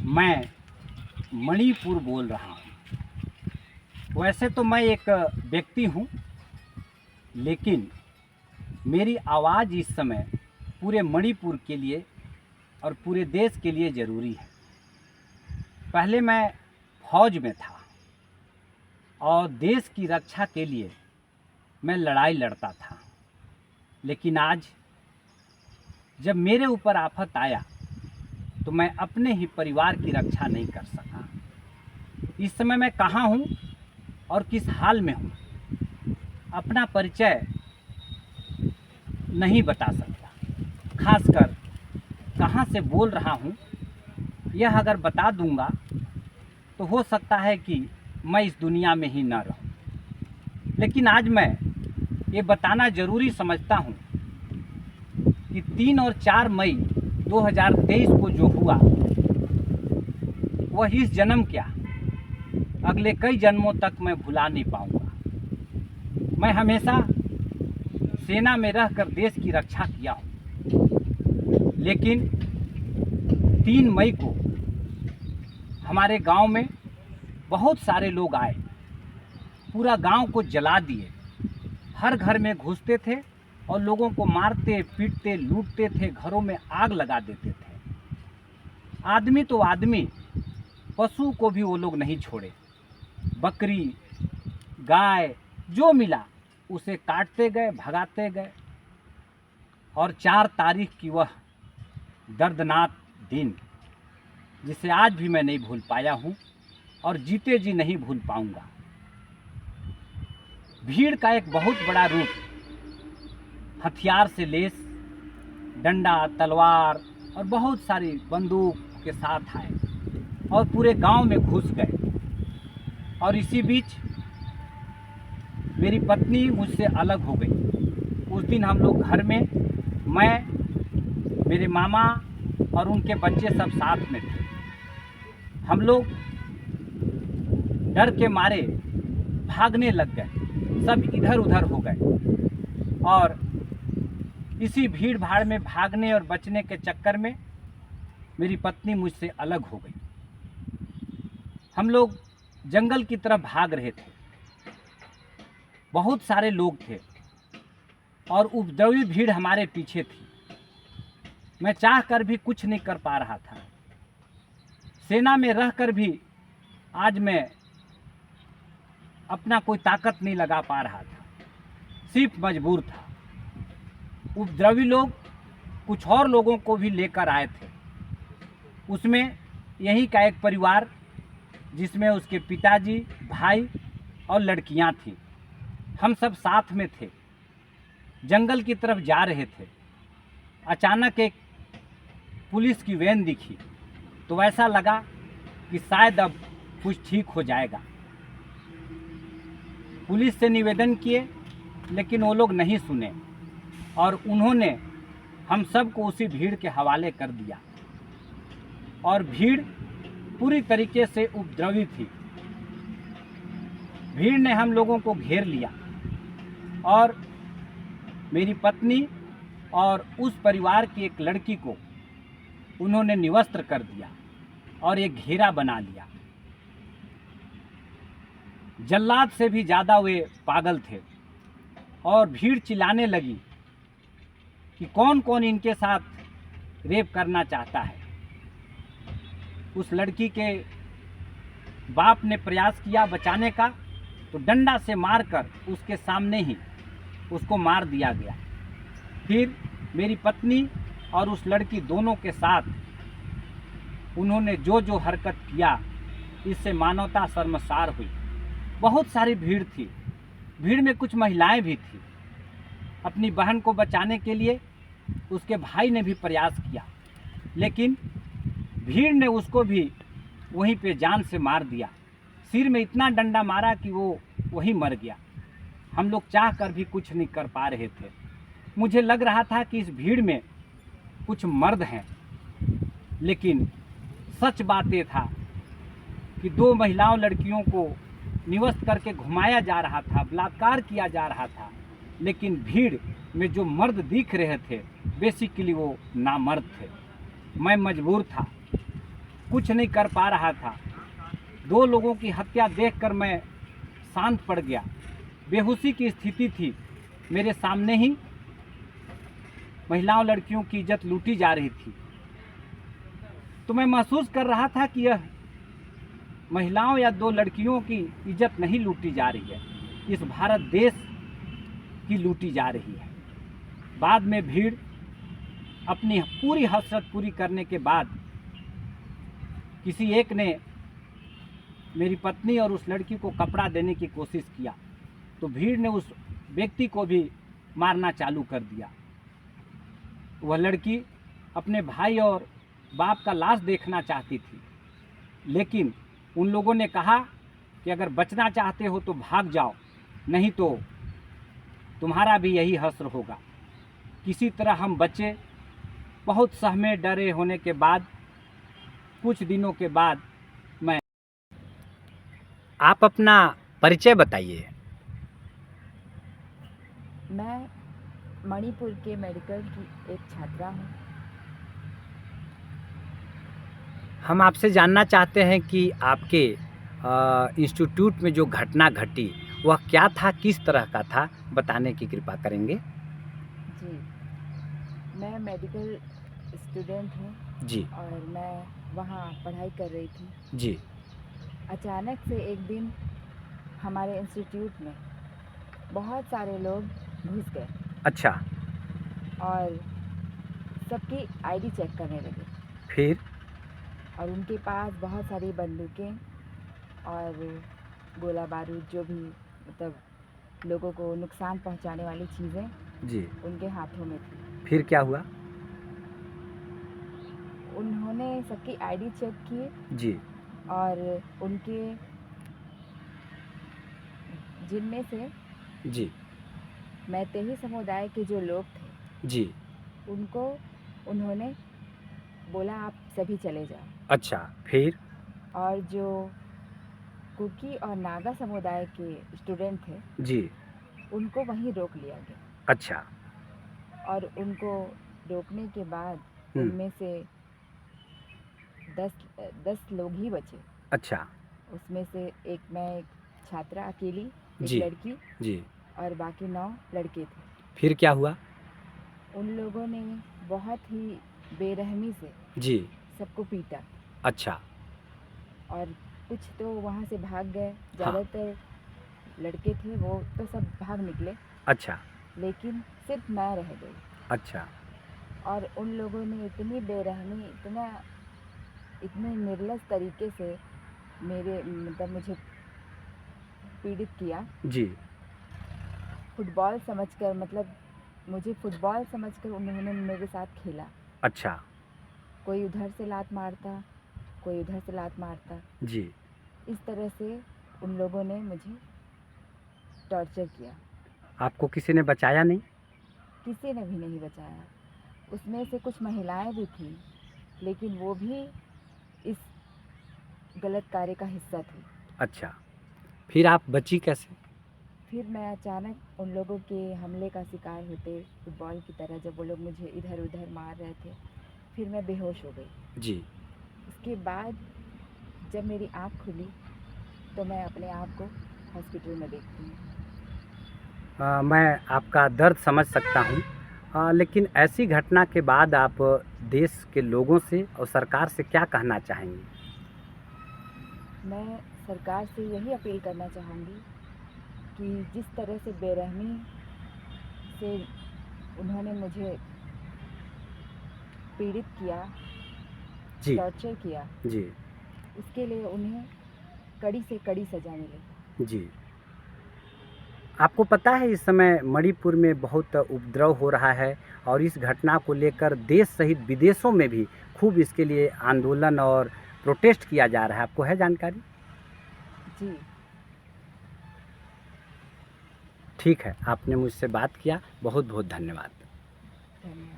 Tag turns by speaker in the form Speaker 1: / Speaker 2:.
Speaker 1: मैं मणिपुर बोल रहा हूँ। वैसे तो मैं एक व्यक्ति हूँ, लेकिन मेरी आवाज़ इस समय पूरे मणिपुर के लिए और पूरे देश के लिए ज़रूरी है। पहले मैं फौज में था और देश की रक्षा के लिए मैं लड़ाई लड़ता था, लेकिन आज जब मेरे ऊपर आफत आया तो मैं अपने ही परिवार की रक्षा नहीं कर सका। इस समय मैं कहाँ हूँ और किस हाल में हूँ, अपना परिचय नहीं बता सकता। खासकर कहाँ से बोल रहा हूँ यह अगर बता दूँगा तो हो सकता है कि मैं इस दुनिया में ही न रहूँ। लेकिन आज मैं ये बताना ज़रूरी समझता हूँ कि 3 और 4 मई 2023 को जो हुआ वह इस जन्म क्या अगले कई जन्मों तक मैं भुला नहीं पाऊँगा। मैं हमेशा सेना में रहकर देश की रक्षा किया हूँ, लेकिन 3 मई को हमारे गांव में बहुत सारे लोग आए, पूरा गांव को जला दिए, हर घर में घुसते थे और लोगों को मारते पीटते लूटते थे, घरों में आग लगा देते थे। आदमी तो आदमी, पशु को भी वो लोग नहीं छोड़े। बकरी गाय जो मिला उसे काटते गए, भगाते गए। और 4 तारीख की वह दर्दनाक दिन जिसे आज भी मैं नहीं भूल पाया हूँ और जीते जी नहीं भूल पाऊँगा। भीड़ का एक बहुत बड़ा रूप हथियार से लैस डंडा, तलवार और बहुत सारी बंदूक के साथ आए और पूरे गांव में घुस गए। और इसी बीच मेरी पत्नी मुझसे अलग हो गई। उस दिन हम लोग घर में, मैं, मेरे मामा और उनके बच्चे सब साथ में थे। हम लोग डर के मारे भागने लग गए, सब इधर उधर हो गए। और इसी भीड़ भाड़ में भागने और बचने के चक्कर में मेरी पत्नी मुझसे अलग हो गई। हम लोग जंगल की तरफ भाग रहे थे, बहुत सारे लोग थे और उपद्रवी भीड़ हमारे पीछे थी। मैं चाह कर भी कुछ नहीं कर पा रहा था। सेना में रहकर भी आज मैं अपना कोई ताकत नहीं लगा पा रहा था, सिर्फ मजबूर था। उपद्रवी लोग कुछ और लोगों को भी लेकर आए थे, उसमें यहीं का एक परिवार जिसमें उसके पिताजी, भाई और लड़कियां थीं। हम सब साथ में थे, जंगल की तरफ जा रहे थे। अचानक एक पुलिस की वैन दिखी तो ऐसा लगा कि शायद अब कुछ ठीक हो जाएगा। पुलिस से निवेदन किए, लेकिन वो लोग नहीं सुने और उन्होंने हम सबको उसी भीड़ के हवाले कर दिया। और भीड़ पूरी तरीके से उपद्रवी थी। भीड़ ने हम लोगों को घेर लिया और मेरी पत्नी और उस परिवार की एक लड़की को उन्होंने निवस्त्र कर दिया और एक घेरा बना लिया। जल्लाद से भी ज़्यादा वे पागल थे और भीड़ चिल्लाने लगी कि कौन कौन इनके साथ रेप करना चाहता है। उस लड़की के बाप ने प्रयास किया बचाने का, तो डंडा से मारकर उसके सामने ही उसको मार दिया गया। फिर मेरी पत्नी और उस लड़की दोनों के साथ उन्होंने जो जो हरकत किया, इससे मानवता शर्मसार हुई। बहुत सारी भीड़ थी, भीड़ में कुछ महिलाएं भी थी। अपनी बहन को बचाने के लिए उसके भाई ने भी प्रयास किया, लेकिन भीड़ ने उसको भी वहीं पे जान से मार दिया। सिर में इतना डंडा मारा कि वो वहीं मर गया। हम लोग चाह कर भी कुछ नहीं कर पा रहे थे। मुझे लग रहा था कि इस भीड़ में कुछ मर्द हैं, लेकिन सच बात ये था कि 2 महिलाओं लड़कियों को निवस्त करके घुमाया जा रहा था, बलात्कार किया जा रहा था। लेकिन भीड़ में जो मर्द दिख रहे थे, बेसिकली वो नामर्द थे। मैं मजबूर था कुछ नहीं कर पा रहा था। 2 लोगों की हत्या देखकर मैं शांत पड़ गया। बेहोशी की स्थिति थी। मेरे सामने ही महिलाओं लड़कियों की इज्जत लूटी जा रही थी। तो मैं महसूस कर रहा था कि यह महिलाओं या 2 लड़कियों की इज्जत नहीं लूटी जा रही है, इस भारत देश की लूटी जा रही है। बाद में भीड़ अपनी पूरी हसरत पूरी करने के बाद किसी एक ने मेरी पत्नी और उस लड़की को कपड़ा देने की कोशिश किया, तो भीड़ ने उस व्यक्ति को भी मारना चालू कर दिया। वह लड़की अपने भाई और बाप का लाश देखना चाहती थी, लेकिन उन लोगों ने कहा कि अगर बचना चाहते हो तो भाग जाओ, नहीं तो तुम्हारा भी यही हश्र होगा। किसी तरह हम बचे। बहुत सहमे डरे होने के बाद कुछ दिनों के बाद मैं। आप अपना परिचय बताइए।
Speaker 2: मैं मणिपुर के मेडिकल की एक छात्रा हूँ।
Speaker 1: हम आपसे जानना चाहते हैं कि आपके इंस्टीट्यूट में जो घटना घटी वह क्या था, किस तरह का था, बताने की कृपा करेंगे।
Speaker 2: जी, मैं मेडिकल स्टूडेंट हूँ
Speaker 1: जी
Speaker 2: और मैं वहाँ पढ़ाई कर रही थी।
Speaker 1: जी।
Speaker 2: अचानक से एक दिन हमारे इंस्टीट्यूट में बहुत सारे लोग घुस गए
Speaker 1: अच्छा,
Speaker 2: और सबकी आईडी चेक करने लगे
Speaker 1: फिर?
Speaker 2: और उनके पास बहुत सारी बंदूकें और गोला बारूद, जो भी मतलब लोगों को नुकसान पहुंचाने वाली चीज़ें
Speaker 1: जी।
Speaker 2: उनके हाथों में थी।
Speaker 1: फिर क्या हुआ?
Speaker 2: उन्होंने सबकी आईडी चेक किए
Speaker 1: जी
Speaker 2: और उनके जिनमें से
Speaker 1: जी
Speaker 2: मैतेई समुदाय के जो लोग थे
Speaker 1: जी।
Speaker 2: उनको उन्होंने बोला आप सभी चले जाओ,
Speaker 1: अच्छा, फिर?
Speaker 2: और जो कुकी और नागा समुदाय के स्टूडेंट थे
Speaker 1: जी।
Speaker 2: उनको वहीं रोक लिया गया।
Speaker 1: अच्छा।
Speaker 2: और उनको रोकने के बाद उनमें से 10 लोग ही बचे।
Speaker 1: अच्छा।
Speaker 2: उसमें से एक छात्रा अकेली, एक
Speaker 1: जी
Speaker 2: लड़की
Speaker 1: जी।
Speaker 2: और बाकी 9 लड़के थे।
Speaker 1: फिर क्या हुआ?
Speaker 2: उन लोगों ने बहुत ही बेरहमी से
Speaker 1: जी।
Speaker 2: सबको पीटा
Speaker 1: अच्छा।
Speaker 2: और कुछ तो वहाँ से भाग गए।
Speaker 1: हाँ।
Speaker 2: ज़्यादातर लड़के थे वो तो सब भाग निकले,
Speaker 1: अच्छा।
Speaker 2: लेकिन सिर्फ मैं रह गई।
Speaker 1: अच्छा।
Speaker 2: और उन लोगों ने इतनी बेरहमी, इतने निर्लज तरीके से मेरे मतलब मुझे पीड़ित किया।
Speaker 1: जी।
Speaker 2: फुटबॉल समझकर, मतलब मुझे फुटबॉल समझकर उन्होंने मेरे साथ खेला।
Speaker 1: अच्छा।
Speaker 2: कोई उधर से लात मारता, कोई उधर से लात मारता।
Speaker 1: जी।
Speaker 2: इस तरह से उन लोगों ने मुझे टॉर्चर किया।
Speaker 1: आपको किसी ने बचाया नहीं?
Speaker 2: किसी ने भी नहीं बचाया। उसमें से कुछ महिलाएं भी थीं, लेकिन वो भी इस गलत कार्य का हिस्सा थी।
Speaker 1: अच्छा, फिर आप बची कैसे?
Speaker 2: फिर मैं अचानक उन लोगों के हमले का शिकार होते, फुटबॉल की तरह जब वो लोग मुझे इधर उधर मार रहे थे, फिर मैं बेहोश हो गई।
Speaker 1: जी।
Speaker 2: उसके बाद जब मेरी आँख खुली तो मैं अपने आप को हॉस्पिटल में देखती हूँ।
Speaker 1: मैं आपका दर्द समझ सकता हूँ, लेकिन ऐसी घटना के बाद आप देश के लोगों से और सरकार से क्या कहना चाहेंगी?
Speaker 2: मैं सरकार से यही अपील करना चाहूँगी कि जिस तरह से बेरहमी से उन्होंने मुझे पीड़ित किया,
Speaker 1: जी
Speaker 2: टॉर्चर किया,
Speaker 1: जी
Speaker 2: उसके लिए उन्हें कड़ी से कड़ी सज़ा मिले।
Speaker 1: जी। आपको पता है इस समय मणिपुर में बहुत उपद्रव हो रहा है और इस घटना को लेकर देश सहित विदेशों में भी खूब इसके लिए आंदोलन और प्रोटेस्ट किया जा रहा है। आपको है जानकारी?
Speaker 2: जी।
Speaker 1: ठीक है, आपने मुझसे बात किया, बहुत बहुत धन्यवाद।
Speaker 2: धन्यवाद।